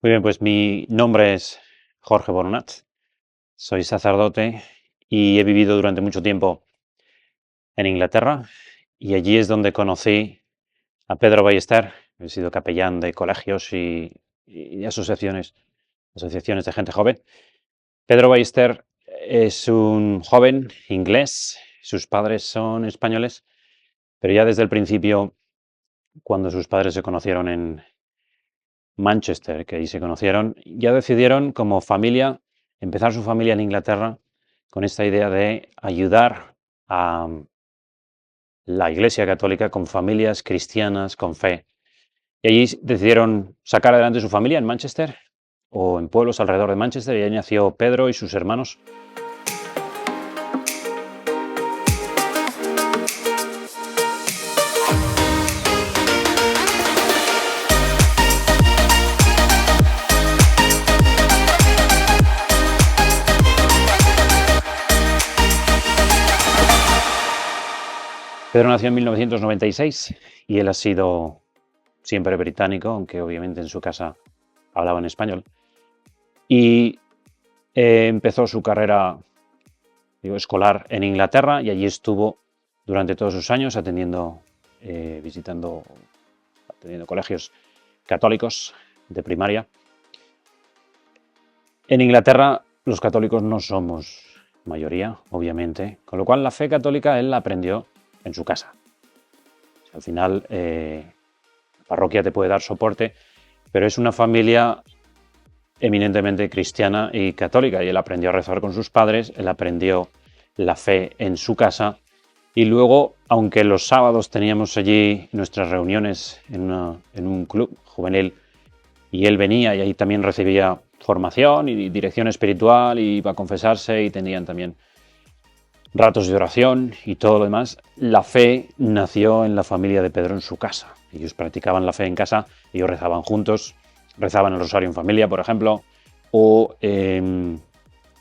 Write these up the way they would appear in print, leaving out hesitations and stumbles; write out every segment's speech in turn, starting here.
Muy bien, pues mi nombre es Jorge Boronat, soy sacerdote y he vivido durante mucho tiempo en Inglaterra y allí es donde conocí a Pedro Ballester. He sido capellán de colegios y asociaciones de gente joven. Pedro Ballester es un joven inglés, sus padres son españoles, pero ya desde el principio, cuando sus padres se conocieron en Manchester, que ahí se conocieron, ya decidieron como familia empezar su familia en Inglaterra con esta idea de ayudar a la Iglesia Católica con familias cristianas, con fe. Y allí decidieron sacar adelante su familia en Manchester o en pueblos alrededor de Manchester y ahí nació Pedro y sus hermanos. Pedro nació en 1996 y él ha sido siempre británico, aunque obviamente en su casa hablaba en español. Y empezó su carrera escolar en Inglaterra y allí estuvo durante todos sus años atendiendo colegios católicos de primaria. En Inglaterra los católicos no somos mayoría, obviamente, con lo cual la fe católica él la aprendió en su casa. Al final, la parroquia te puede dar soporte, pero es una familia eminentemente cristiana y católica, y él aprendió a rezar con sus padres, él aprendió la fe en su casa, y luego, aunque los sábados teníamos allí nuestras reuniones en un club juvenil, y él venía y ahí también recibía formación y dirección espiritual, y iba a confesarse, y tenían también ratos de oración y todo lo demás, la fe nació en la familia de Pedro en su casa. Ellos practicaban la fe en casa, ellos rezaban juntos, rezaban el rosario en familia, por ejemplo, o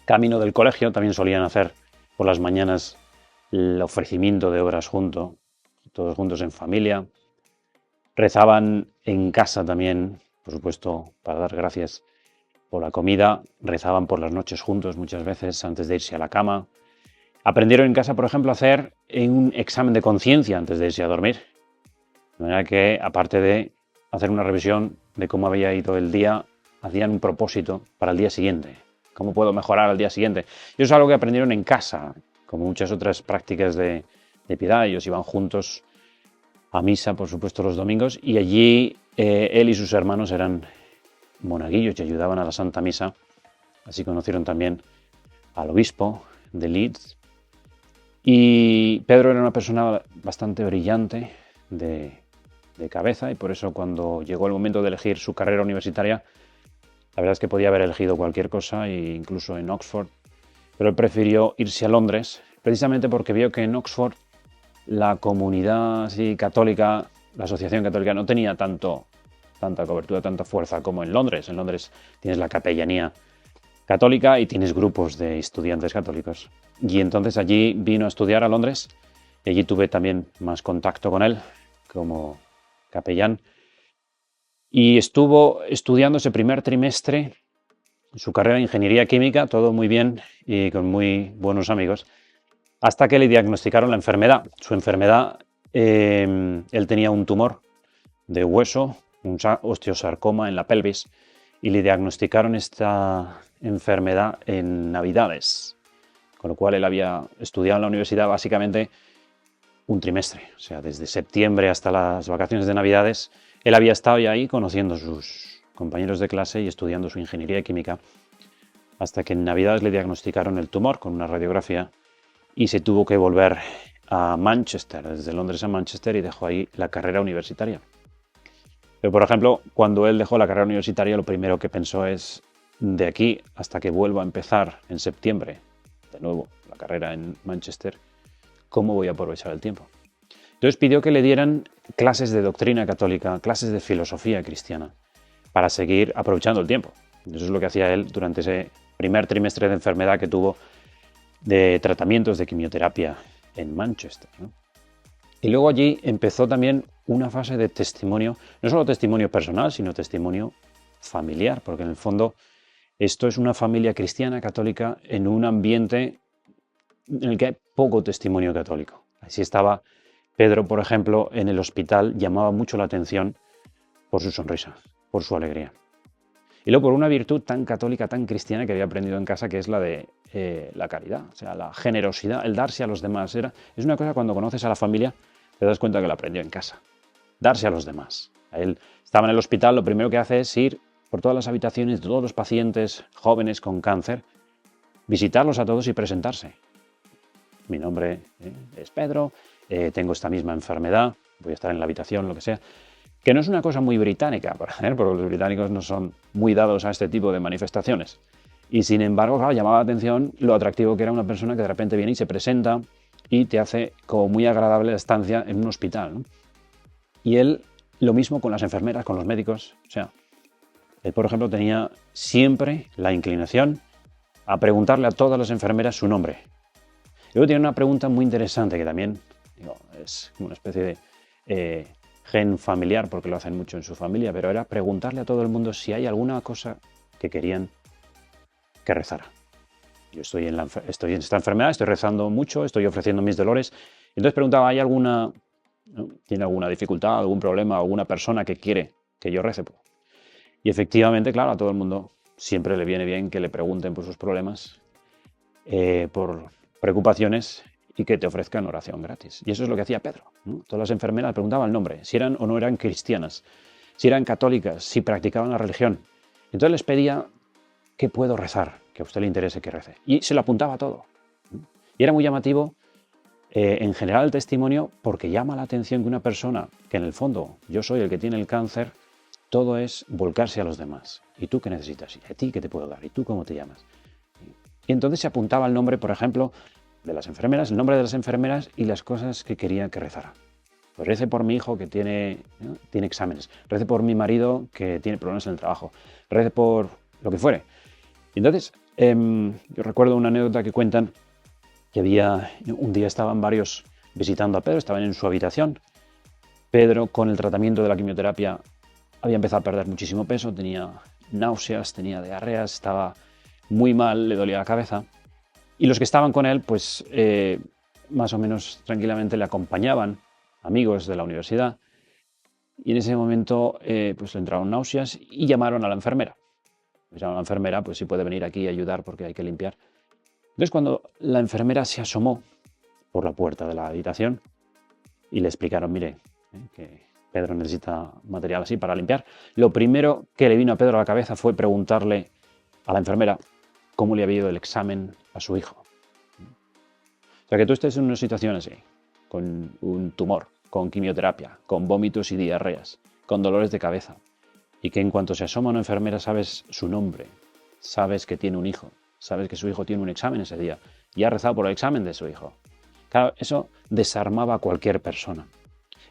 camino del colegio también solían hacer por las mañanas el ofrecimiento de obras todos juntos en familia. Rezaban en casa también, por supuesto, para dar gracias por la comida. Rezaban por las noches juntos muchas veces antes de irse a la cama. Aprendieron en casa, por ejemplo, a hacer un examen de conciencia antes de irse a dormir. De manera que, aparte de hacer una revisión de cómo había ido el día, hacían un propósito para el día siguiente. ¿Cómo puedo mejorar al día siguiente? Y eso es algo que aprendieron en casa, como muchas otras prácticas de piedad. Ellos iban juntos a misa, por supuesto, los domingos, y allí él y sus hermanos eran monaguillos y ayudaban a la Santa Misa. Así conocieron también al obispo de Leeds. Y Pedro era una persona bastante brillante de cabeza, y por eso cuando llegó el momento de elegir su carrera universitaria, la verdad es que podía haber elegido cualquier cosa, e incluso en Oxford, pero él prefirió irse a Londres, precisamente porque vio que en Oxford la comunidad católica, la asociación católica, no tenía tanta cobertura, tanta fuerza como en Londres. En Londres tienes la capellanía católica y tienes grupos de estudiantes católicos. Y entonces allí vino a estudiar a Londres y allí tuve también más contacto con él como capellán. Y estuvo estudiando ese primer trimestre su carrera de ingeniería química, todo muy bien y con muy buenos amigos, hasta que le diagnosticaron la enfermedad. Su enfermedad, él tenía un tumor de hueso, un osteosarcoma en la pelvis, y le diagnosticaron esta enfermedad en Navidades, con lo cual él había estudiado en la universidad básicamente un trimestre, o sea, desde septiembre hasta las vacaciones de Navidades, él había estado ya ahí conociendo a sus compañeros de clase y estudiando su ingeniería química, hasta que en Navidades le diagnosticaron el tumor con una radiografía y se tuvo que volver a Manchester, desde Londres a Manchester, y dejó ahí la carrera universitaria. Pero, por ejemplo, cuando él dejó la carrera universitaria, lo primero que pensó es, de aquí hasta que vuelva a empezar en septiembre, de nuevo, la carrera en Manchester, ¿cómo voy a aprovechar el tiempo? Entonces pidió que le dieran clases de doctrina católica, clases de filosofía cristiana, para seguir aprovechando el tiempo. Eso es lo que hacía él durante ese primer trimestre de enfermedad que tuvo de tratamientos de quimioterapia en Manchester, ¿no? Y luego allí empezó también una fase de testimonio, no solo testimonio personal, sino testimonio familiar, porque en el fondo esto es una familia cristiana, católica, en un ambiente en el que hay poco testimonio católico. Así estaba Pedro, por ejemplo, en el hospital, llamaba mucho la atención por su sonrisa, por su alegría. Y luego por una virtud tan católica, tan cristiana que había aprendido en casa, que es la de la caridad, o sea, la generosidad, el darse a los demás. Es una cosa cuando conoces a la familia, te das cuenta que la aprendió en casa. Darse a los demás. Él estaba en el hospital, lo primero que hace es ir por todas las habitaciones de todos los pacientes jóvenes con cáncer, visitarlos a todos y presentarse. Mi nombre es Pedro, tengo esta misma enfermedad, voy a estar en la habitación, lo que sea. Que no es una cosa muy británica, porque los británicos no son muy dados a este tipo de manifestaciones. Y sin embargo, claro, llamaba la atención lo atractivo que era una persona que de repente viene y se presenta y te hace como muy agradable la estancia en un hospital, ¿no? Y él, lo mismo con las enfermeras, con los médicos. O sea, él, por ejemplo, tenía siempre la inclinación a preguntarle a todas las enfermeras su nombre. Y luego tiene una pregunta muy interesante que también es como una especie de gen familiar, porque lo hacen mucho en su familia, pero era preguntarle a todo el mundo si hay alguna cosa que querían que rezara. Yo estoy en esta enfermedad, estoy rezando mucho, estoy ofreciendo mis dolores. Entonces preguntaba, ¿hay alguna, ¿no? ¿Tiene alguna dificultad, algún problema, alguna persona que quiere que yo rece? Y efectivamente, claro, a todo el mundo siempre le viene bien que le pregunten por sus problemas, por preocupaciones, y que te ofrezcan oración gratis. Y eso es lo que hacía Pedro, ¿no? Todas las enfermeras preguntaban el nombre, si eran o no eran cristianas, si eran católicas, si practicaban la religión. Entonces les pedía, ¿qué puedo rezar? Que a usted le interese que rece. Y se lo apuntaba todo. Y era muy llamativo, en general, el testimonio, porque llama la atención que una persona, que en el fondo yo soy el que tiene el cáncer, todo es volcarse a los demás. ¿Y tú qué necesitas? ¿Y a ti qué te puedo dar? ¿Y tú cómo te llamas? Y entonces se apuntaba el nombre, por ejemplo, de las enfermeras, el nombre de las enfermeras y las cosas que quería que rezara. Pues rece por mi hijo que tiene exámenes, rece por mi marido que tiene problemas en el trabajo, rece por lo que fuere. Y entonces, yo recuerdo una anécdota que cuentan que un día estaban varios visitando a Pedro, estaban en su habitación. Pedro, con el tratamiento de la quimioterapia, había empezado a perder muchísimo peso, tenía náuseas, tenía diarreas, estaba muy mal, le dolía la cabeza. Y los que estaban con él, pues más o menos tranquilamente le acompañaban, amigos de la universidad, y en ese momento pues le entraron náuseas y llamaron a la enfermera. Llamaron a la enfermera, pues si puede venir aquí a ayudar porque hay que limpiar. Entonces cuando la enfermera se asomó por la puerta de la habitación y le explicaron, mire, que Pedro necesita material así para limpiar, lo primero que le vino a Pedro a la cabeza fue preguntarle a la enfermera cómo le había ido el examen a su hijo. O sea, que tú estés en una situación así, con un tumor, con quimioterapia, con vómitos y diarreas, con dolores de cabeza, y que en cuanto se asoma una enfermera sabes su nombre, sabes que tiene un hijo, sabes que su hijo tiene un examen ese día y ha rezado por el examen de su hijo. Claro, eso desarmaba a cualquier persona.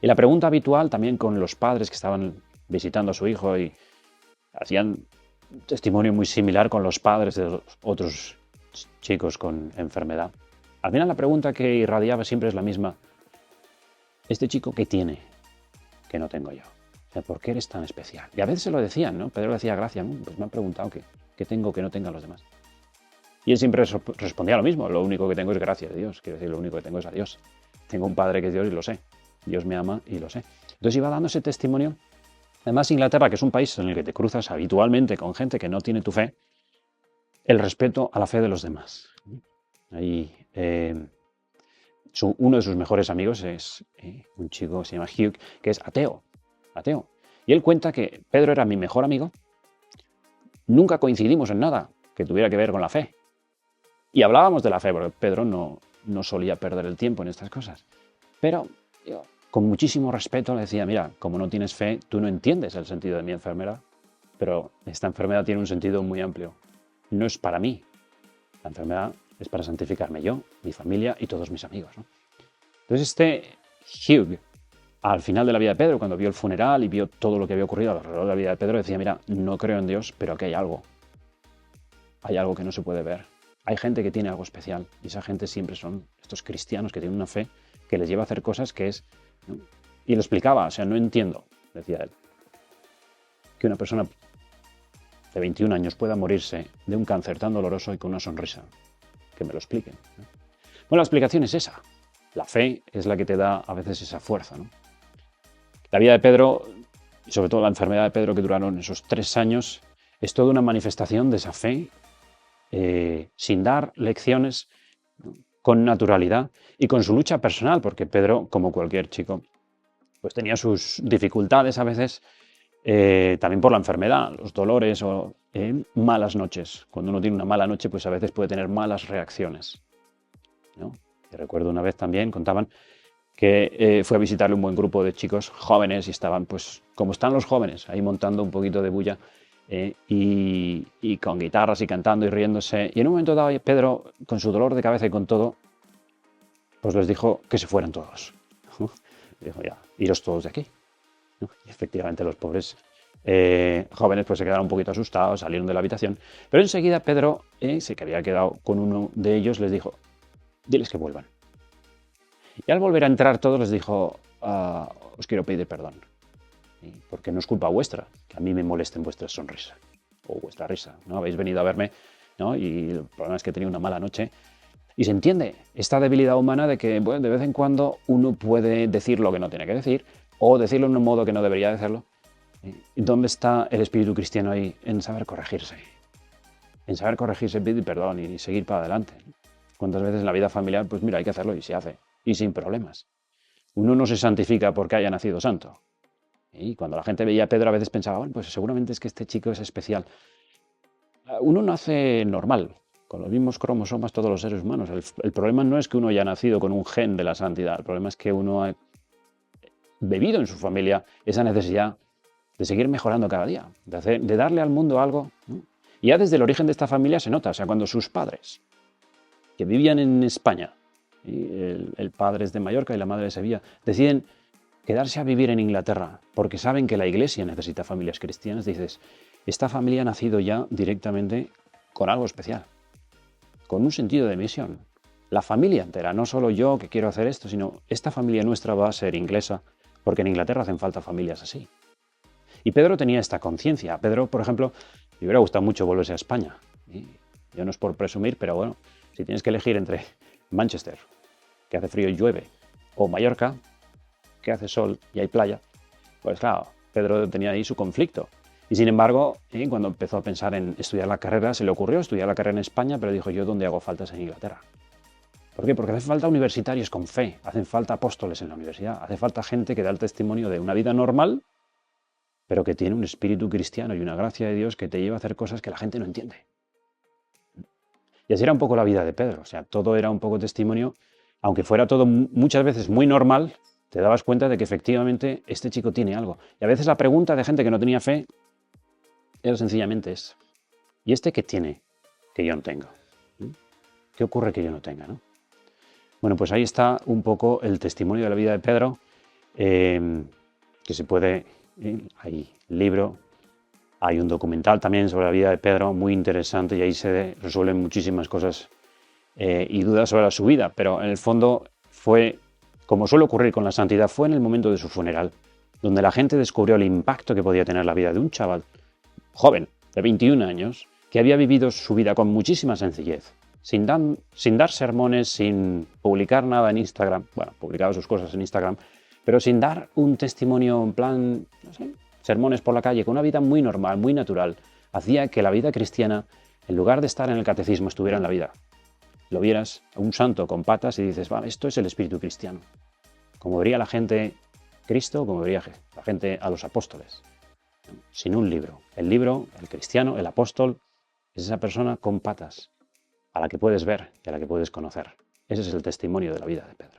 Y la pregunta habitual también con los padres que estaban visitando a su hijo y hacían un testimonio muy similar con los padres de los otros chicos con enfermedad. Al final la pregunta que irradiaba siempre es la misma. ¿Este chico qué tiene que no tengo yo? O sea, ¿por qué eres tan especial? Y a veces se lo decían, ¿no? Pedro decía, gracias, ¿no? Pues me han preguntado qué tengo que no tengan los demás. Y él siempre respondía lo mismo. Lo único que tengo es gracias a Dios. Quiero decir, lo único que tengo es a Dios. Tengo un padre que es Dios y lo sé. Dios me ama y lo sé. Entonces iba dando ese testimonio. Además, Inglaterra, que es un país en el que te cruzas habitualmente con gente que no tiene tu fe, el respeto a la fe de los demás. Ahí, uno de sus mejores amigos es un chico que se llama Hugh, que es ateo. Y él cuenta que Pedro era mi mejor amigo. Nunca coincidimos en nada que tuviera que ver con la fe. Y hablábamos de la fe, porque Pedro no solía perder el tiempo en estas cosas. Pero yo, con muchísimo respeto, le decía, mira, como no tienes fe, tú no entiendes el sentido de mi enfermedad, pero esta enfermedad tiene un sentido muy amplio. No es para mí. La enfermedad es para santificarme yo, mi familia y todos mis amigos, ¿no? Entonces este Hugh, al final de la vida de Pedro, cuando vio el funeral y vio todo lo que había ocurrido alrededor de la vida de Pedro, decía, mira, no creo en Dios, pero aquí hay algo. Hay algo que no se puede ver. Hay gente que tiene algo especial y esa gente siempre son estos cristianos que tienen una fe que les lleva a hacer cosas que es... ¿no? Y lo explicaba, o sea, no entiendo, decía él, que una persona de 21 años pueda morirse de un cáncer tan doloroso y con una sonrisa? Que me lo expliquen, ¿no? Bueno, la explicación es esa. La fe es la que te da a veces esa fuerza, ¿no? La vida de Pedro, y sobre todo la enfermedad de Pedro que duraron esos 3 años, es toda una manifestación de esa fe, sin dar lecciones, ¿no? Con naturalidad y con su lucha personal, porque Pedro, como cualquier chico, pues tenía sus dificultades a veces, también por la enfermedad, los dolores o malas noches. Cuando uno tiene una mala noche, pues a veces puede tener malas reacciones, ¿no? Y recuerdo una vez también, contaban, que fue a visitarle un buen grupo de chicos jóvenes y estaban, pues, como están los jóvenes, ahí montando un poquito de bulla, y con guitarras y cantando y riéndose. Y en un momento dado, Pedro, con su dolor de cabeza y con todo, pues les dijo que se fueran todos. Dijo, ya, iros todos de aquí, ¿no? Y efectivamente los pobres jóvenes pues se quedaron un poquito asustados, salieron de la habitación. Pero enseguida Pedro, que había quedado con uno de ellos, les dijo, diles que vuelvan. Y al volver a entrar todos les dijo, os quiero pedir perdón, porque no es culpa vuestra que a mí me molesten vuestra sonrisa o vuestra risa, ¿no? Habéis venido a verme, ¿no? Y el problema es que he tenido una mala noche. Y se entiende esta debilidad humana de que, bueno, de vez en cuando uno puede decir lo que no tiene que decir o decirlo en un modo que no debería decirlo. ¿Dónde está el espíritu cristiano ahí? En saber corregirse. En saber corregirse, pedir perdón y seguir para adelante. ¿Cuántas veces en la vida familiar, pues mira, hay que hacerlo y se hace, y sin problemas? Uno no se santifica porque haya nacido santo. Y cuando la gente veía a Pedro a veces pensaba, bueno, pues seguramente es que este chico es especial. Uno nace normal, con los mismos cromosomas todos los seres humanos. El problema no es que uno haya nacido con un gen de la santidad, el problema es que uno ha bebido en su familia esa necesidad de seguir mejorando cada día, de darle al mundo algo, ¿no? Y ya desde el origen de esta familia se nota, o sea, cuando sus padres, que vivían en España, el padre es de Mallorca y la madre de Sevilla, deciden quedarse a vivir en Inglaterra porque saben que la Iglesia necesita familias cristianas, dices, esta familia ha nacido ya directamente con algo especial, con un sentido de misión. La familia entera, no solo yo que quiero hacer esto, sino esta familia nuestra va a ser inglesa, porque en Inglaterra hacen falta familias así. Y Pedro tenía esta conciencia. Pedro, por ejemplo, le hubiera gustado mucho volverse a España. Yo no es por presumir, pero bueno, si tienes que elegir entre Manchester, que hace frío y llueve, o Mallorca, que hace sol y hay playa, pues claro, Pedro tenía ahí su conflicto. Y sin embargo, cuando empezó a pensar en estudiar la carrera, se le ocurrió estudiar la carrera en España, pero dijo, yo ¿dónde hago faltas en Inglaterra? ¿Por qué? Porque hace falta universitarios con fe, hacen falta apóstoles en la universidad, hace falta gente que da el testimonio de una vida normal, pero que tiene un espíritu cristiano y una gracia de Dios que te lleva a hacer cosas que la gente no entiende. Y así era un poco la vida de Pedro, o sea, todo era un poco testimonio, aunque fuera todo muchas veces muy normal, te dabas cuenta de que efectivamente este chico tiene algo. Y a veces la pregunta de gente que no tenía fe era sencillamente esta. ¿Y este qué tiene que yo no tengo? ¿Qué ocurre que yo no tenga, no? Bueno, pues ahí está un poco el testimonio de la vida de Pedro, que se puede... hay libro, hay un documental también sobre la vida de Pedro, muy interesante, y ahí se resuelven muchísimas cosas y dudas sobre su vida, pero en el fondo fue, como suele ocurrir con la santidad, fue en el momento de su funeral, donde la gente descubrió el impacto que podía tener la vida de un chaval joven, de 21 años, que había vivido su vida con muchísima sencillez, sin dar sermones, sin publicar nada en Instagram, bueno, publicaba sus cosas en Instagram, pero sin dar un testimonio en plan, no sé, sermones por la calle, con una vida muy normal, muy natural, hacía que la vida cristiana, en lugar de estar en el catecismo, estuviera en la vida. Lo vieras a un santo con patas y dices, va, esto es el espíritu cristiano. Como vería la gente Cristo, como vería la gente a los apóstoles. Sin un libro. El libro, el cristiano, el apóstol, es esa persona con patas, a la que puedes ver y a la que puedes conocer. Ese es el testimonio de la vida de Pedro.